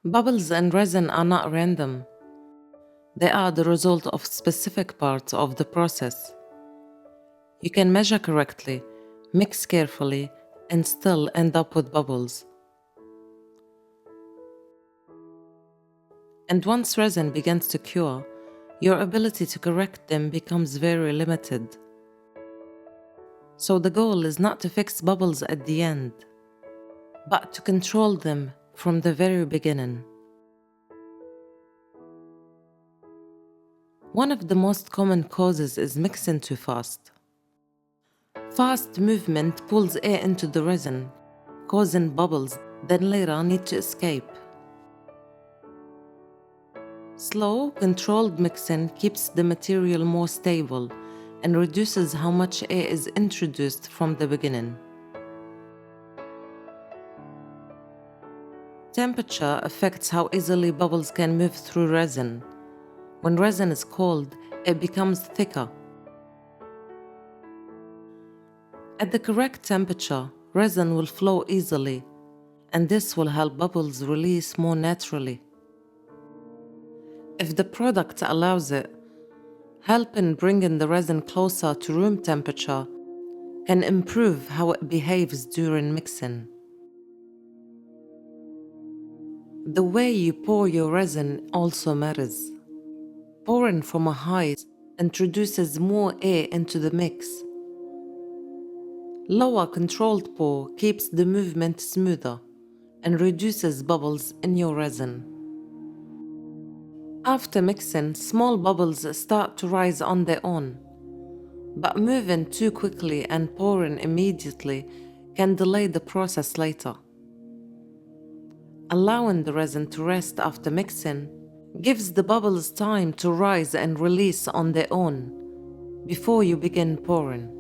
Bubbles in resin are not random. They are the result of specific parts of the process. You can measure correctly, mix carefully, and still end up with bubbles. And once resin begins to cure, your ability to correct them becomes very limited. So the goal is not to fix bubbles at the end, but to control them from the very beginning. One of the most common causes is mixing too fast. Fast movement pulls air into the resin, causing bubbles that later need to escape. Slow, controlled mixing keeps the material more stable and reduces how much air is introduced from the beginning. Temperature affects how easily bubbles can move through resin. When resin is cold, it becomes thicker. At the correct temperature, resin will flow easily, and this will help bubbles release more naturally. If the product allows it, helping bringing the resin closer to room temperature can improve how it behaves during mixing. The way you pour your resin also matters. Pouring from a height introduces more air into the mix. Lower controlled pour keeps the movement smoother and reduces bubbles in your resin. After mixing, small bubbles start to rise on their own, but moving too quickly and pouring immediately can delay the process later. Allowing the resin to rest after mixing gives the bubbles time to rise and release on their own before you begin pouring.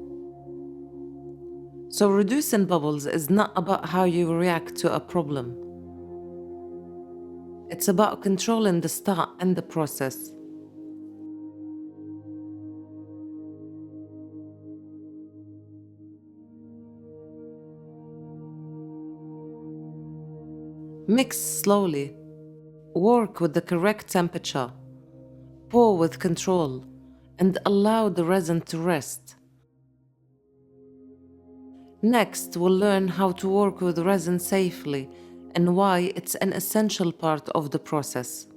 So reducing bubbles is not about how you react to a problem. It's about controlling the start and the process. Mix slowly. Work with the correct temperature. Pour with control and allow the resin to rest. Next, we'll learn how to work with resin safely and why it's an essential part of the process.